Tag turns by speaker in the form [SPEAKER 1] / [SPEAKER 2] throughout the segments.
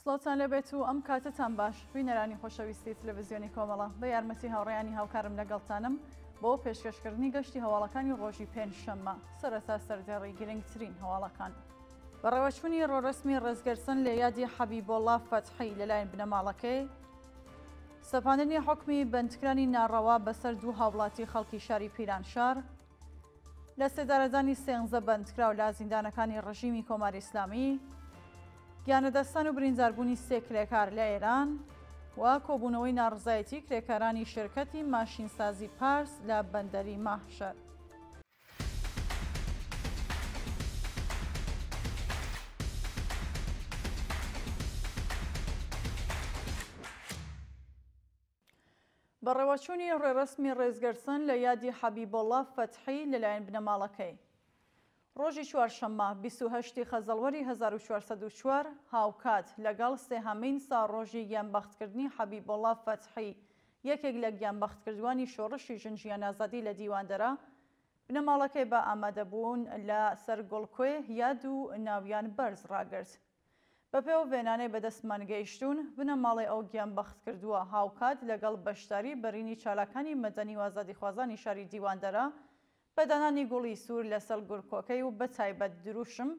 [SPEAKER 1] سڵاتان لەبێت و ئەم کاتتان باش بینەرانی خۆشەویستی تەلەڤیزیۆنی کۆمەڵە بە یارمەتی هاوڕێیانی هاوکارم لەگەڵتانم بۆ پێشکەشکردنی گەشتی هەواڵەکانی ڕۆژی پێنجشەممە سەرەتا سەردێڕی گرنگترین هەواڵەکان. بەڕێوەچوونی ڕۆڕسمی ڕێزگەرسن لە یادی حەبیبۆڵڵا فەتحی لەلایەن بنەماڵەکەی سەپاندنی حکمی بەندکرانی ناڕەوا بەسەر دوو هاوڵاتی خەڵکی شاری پیرانشار لە سێدارەدانی سێنزە بەندکراو لە زیندانەکانی ڕژیمی کۆماری ئیسلامی گیانەدەستان و برینداربوونی سێ کرێکار لە ئێران و کۆبوونەوەی ناڕزایەتی کرێکارانی شرکەتی ماشینسازی پارس لە بەندەری ماحشەر. بەڕێوەچوونی ڕێڕسمی ڕێزگەرسن لە یادی حەبیبۆڵڵا فەتحی لەلایەن بنەماڵەکەی ڕۆژی چوارشەممە 28 خەزەڵوەری 1404 هاوکات لەگەڵ سێهەمین ساڕۆژی گیانبەختکردنی حەبیبۆڵڵا فەتحی یەکێک لە گیانبەختکردوانی شۆڕشی ژنجیان ئازادی لە دیواندەرە بنەماڵەکەی بە ئامادەبوون لە سەر گوڵکوێ یاد و ناویان بەرز ڕاگرت. بەپێو وێنانەی بەدەستمان گەیشتوون بنەماڵی ئەو گیانبەخت کردووە هاوکات لەگەڵ بەشداری بەرینی چالاکانی مەدەنی و ئازادیخوازانی شاری دیواندەرە بەدانانی گوڵی سوور لەسەر گورکۆکەی و بە تایبەت دروشم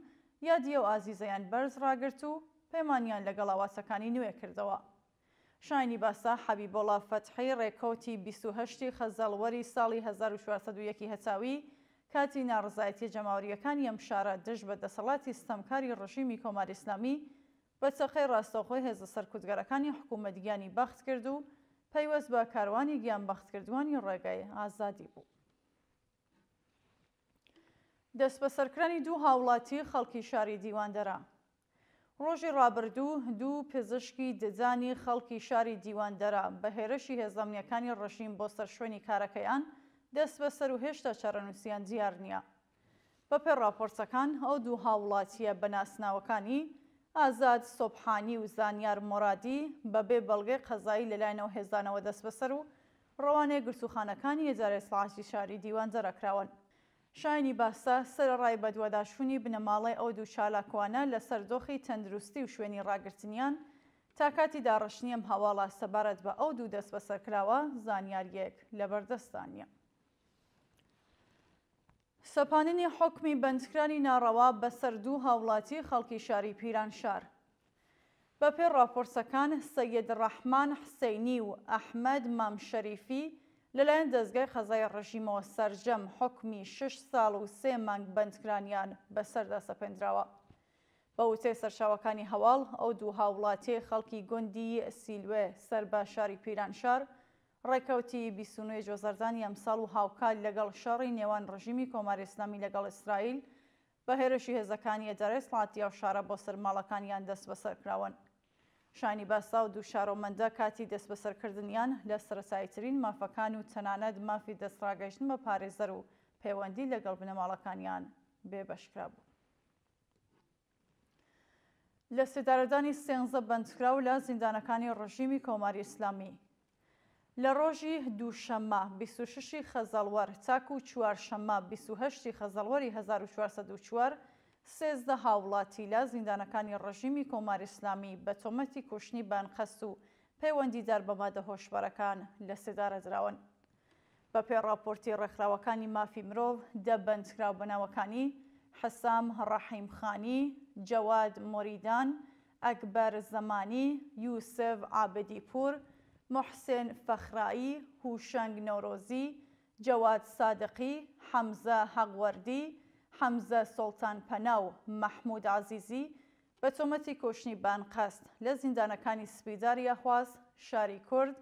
[SPEAKER 1] یادی ئەو ئازیزەیان بەرز ڕاگرت و پەیمانیان لەگەڵ هاواسەکانی نوێ کردەوە. شایانی باسا حەبیبۆڵڵا فەتحی ڕێکەوتی 28 خەزەڵوەری ساڵی 1401 هەتاوی کاتی ناڕزایەتی جەماوەریەکانی ئەم شارە دژ بە دەسەڵاتی ستەمکاری ڕژیمی کۆماری ئیسلامی بە چەقەی ڕاستەوخۆی هێزە سەرکوتگەرەکانی حکوومەتگیانی بەخت کرد و پەیوەست بە کاروانی گیانبەختکردوانی ڕێگای ئازادی بوو. دەست بەسەرکردنی دوو هاوڵاتی خەڵکی شاری دیواندەرە. ڕۆژی ڕابردوو دوو پزیشکی ددانی خەڵکی شاری دیواندەرە بە هێرشی هێزەمنیەکانی ڕژیم بۆ سەر شوێنی کارەکەیان دەست بەسەر و هێشتا چارەنووسیان دیار نییە. بەپێ راپۆرتەکان ئەو دوو هاوڵاتیە بەناسناوەکانی ئازاد سۆبحانی و زانیار مۆرادی بەبێ بەڵگەی قەزایی لەلایەنەوە هێزانەوە دەست بەسەر و ڕەوانەی گرتوخانەکانی ئێدارە ئیسلاحاتی شاری دیواندەرە کراون. شایانی باسا سەرڕای بەدواداشتنی بنەماڵی ئەو دوو چالاکوانە لەسەر دۆخی تەندروستی و شوێنی ڕاگررتنیان تا کاتی داڕشنی ئەم هەواڵە سەبارەت بە ئەو دوو دەست بەسەرکراوە زانیاریەک لەبەردەستانیە. سەپاندنی حکمی بەندکرانی ناڕەوا بەسەر دوو هاوڵاتی خەڵکی شاری پیرانشار. بەپێ راپۆرسەکان سەید ڕەحمان حسەینی و ئەحمەد مامشەریفی لەلایەن دەستگای قەزای ڕژیمەوە سەرجەم حکمی 6 ساڵ و 3 مانگ بەندکرانیان بەسەردا سەپێنراوە. بە وتەی سەرچاوەکانی هەواڵ ئەو دوو هاوڵاتی خەڵکی گوندی سیلوێ سەر بە شاری پیرانشار ڕێکەوتی 29 جۆزەردانی ئەمساڵ و هاوکات لەگەڵ شەڕی نێوان ڕژیمی کۆماری ئیسلامی لەگەڵ ئیسرائیل بە هێرشی هێزەکانی ئێدارەی سڵاتی ئەو شارە بۆ سەرماڵەکانیان دەست بەسەرکراون. شانی باسا و دوو شارۆمەندە کاتی دەست بەسەرکردنیان لە سەرەتاییترین مافەکان و تەنانەت مافی دەستڕاگەیشتن بە پارێزەر و پەیوەندی لەگەڵ بنەماڵەکانیان بێبەشکرا بوو. لە سێدارەدانی سێنزە بەندکراو لە زیندانەکانی ڕژیمی کۆماری ئیسلامی لە ڕۆژی دووشەممە 26 خەزەڵوەر تاکو و چوارشەممە 28 خەزەڵوەری 1404 سێزدە هاوڵاتی لە زیندانەکانی ڕژیمی کۆماری ئیسلامی بە تۆمەتی کوشتنی بانقەست و پەیوەندیدار بە مادە هۆشبەرەکان لە سێدارە دراون. بەپێ راپۆرتی ڕێکخراوەکانی مافی مرۆڤ دە بەندکراو بەناوەکانی حەسام ڕەحیمخانی، جەواد مۆریدان، ئەکبەر زەمانی، یوسف عابدیپور، محسێن فەخرایی، هوشەنگ نەورۆزی، جەواد سادقی، حەمزە هەغوەردی، حەمزە سۆڵتان پەنا و مەحموود عەزیزی بە تۆمەتی کۆشتنی بانقەست لە زیندانەکانی سپیداری ئەحواز، شاری کورد،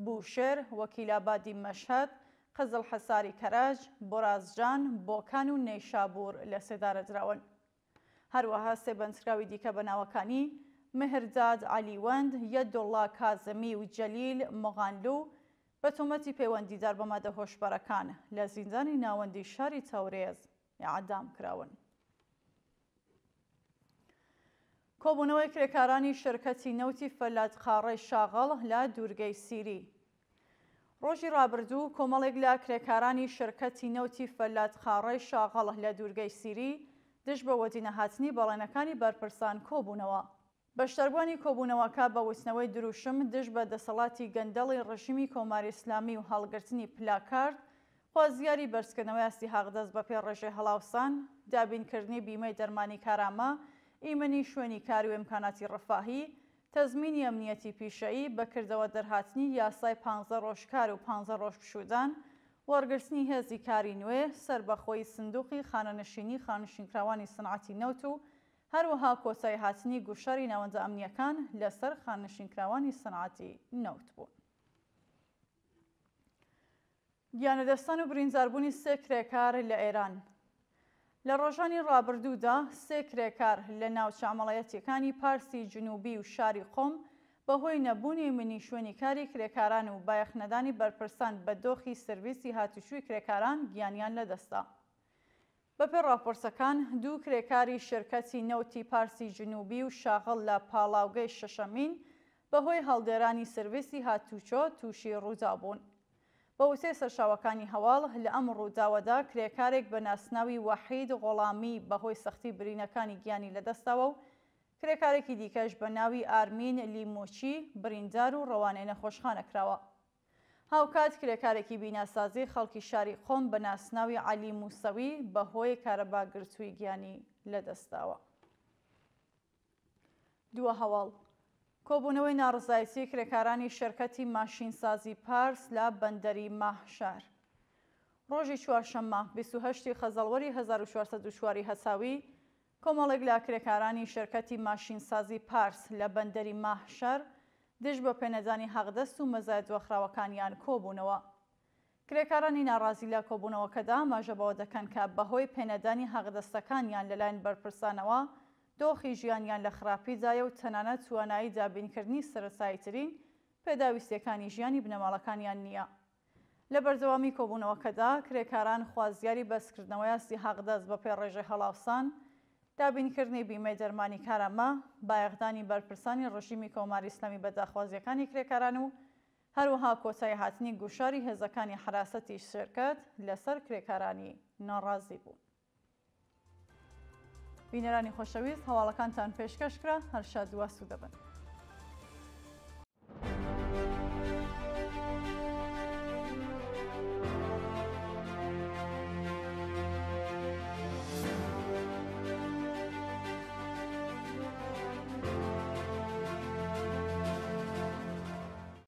[SPEAKER 1] بوشێر، وەکیلابادی مەشهەد، قزڵ حەساری کەرەج، بۆرازجان، بۆکان و نەیشابوور لە سێدارە دراون. هەروەها سێ بەندکراوی دیکە بەناوەکانی مهرداد عەلیوەند، یەدوڵڵا کازمی و جەلیل مۆغانلو بە تۆمەتی پەیوەندیدار بە مادە هۆشبەرەکان لە زیندانی ناوەندی شاری تەورێز ئیعدام کراون. کۆبوونەوەی کرێکارانی شرکەتی نەوتی فەلاتقاڕەی شاغەڵ لە دوورگەی سیری. ڕۆژی ڕابردوو کۆمەڵێک لە کرێکارانی شرکەتی نەوتی فەلاتقاڕەی شاغەڵ لە دوورگەی سیری دژ بە وەدینە هاتنی بەڵێنەکانی بەرپرسان کۆبوونەوە. بەشداربوانی کۆبوونەوەکە بە وستنەوەی دروشم دژ بە دەسەڵاتی گەندەڵی ڕژیمی کۆماری ئیسلامی و هەڵگرتنی پلاکارد، خوازیاری بەرزکردنەوەی ئاستی حەقدەست بە پێی ڕێژەی هەڵاوسان، دابینکردنی بیمەی دەرمانی کارامە، ئیمنی شوێنی کار و ئیمکاناتی ڕەفاهی، تەزمینی ئەمنیەتی پیشەیی، بەکردەوە دەرهاتنی یاسای 15 ڕۆژکار و 15 ڕۆژ گشودان، وەرگرتنی هێزی کاری نوێ، سەربەخۆی سندوقی خانەنشینی خانشینکراوانی سنعەتی نەوت و هەروەها کۆچای هاتنی گوشاری ناوەندە ئەمنیەکان لەسەر خانشینکراوانی سنعەتی نەوت بوون. گیانەدەستان و برینداربوونی سێ کرێکار لە ئێران. لە ڕۆژانی ڕابردوودا سێ کرێکار لە ناوچە ئەمەڵەیەتیەکانی پارسی جنوبی و شاری قۆم بەهۆی نەبوونی منی شوێنی کاری کرێکاران و بایەخنەدانی بەرپرسان بە دۆخی سرویسی هاتوچووی کرێکاران گیانیان لەدەستا. بەپێ راپۆرسەکان دوو کرێکاری شرکەتی نەوتی پارسی جنوبی و شاغڵ لە پاڵاوگەی شەشەمین بەهۆی هەڵدێرانی سرویسی هاتوچۆ تووشی ڕوودا بوون. بە وتەی سەرچاوەکانی هەواڵ لە ئەم ڕووداوەدا کرێکارێک بە ناسناوی وەحید غۆڵامی بەهۆی سەختی برینەکانی گیانی لەدەستاوە و کرێکارێکی دیکەش بە ناوی ئارمین لیمۆچی بریندار و ڕەوانەی نەخۆشخانە کراوە. هاوکات کرێکارێکی بیناسازی خەڵکی شاری قۆم بە ناسناوی عەلی موسەوی بەهۆی کارەباگرتووی گیانی لەدەستاوە. دووە هەواڵ کۆبوونەوەی ناڕزایەتی کرێکارانی شەرکەتی ماشینسازی پارس لە بەندەری ماهشار. ڕۆژی چوارشەممە 28 خەزەڵوەری 1404 هەساوی کۆمەڵێک لە کرێکارانی شەرکەتی ماشینسازی پارس لە بەندەری ماهشار دژ بە پێنەدانی حەقدەست و مەزایەت دۆخراوەکانیان کۆبوونەوە. کرێکارانی ناڕازی لە کۆبوونەوەکەدا ماژەبەوە دەکەن کە بەهۆی پێنەدانی حەقدەستەکانیان لەلایەن بەرپرسانەوە دۆخی ژیانیان لە خراپیدایە و تەنانەت توانایی دابینکردنی سەرەتاییترین پێداویستیەکانی ژیانی بنەماڵەکانیان نییە. لە بەردەوامی کۆبوونەوەکەدا کرێکاران خوازیاری بەرزکردنەوەی ئاستی حەقدەست بە پێی ڕێژەی هەڵاوسان، دابینکردنی بیمەی دەرمانی کارامە، بایەخدانی بەرپرسانی ڕژیمی کۆماری ئیسلامی بە داخوازیەکانی کرێکاران و هەروەها کۆچای هاتنی گوشاری هێزەکانی حراسەتی شرکەت لەسەر کرێکارانی ناڕازی بوون. بینەرانی خۆشەویست، هەواڵەکانتان پێشکەشکرا، هەر شاد و ئاسوودە بن.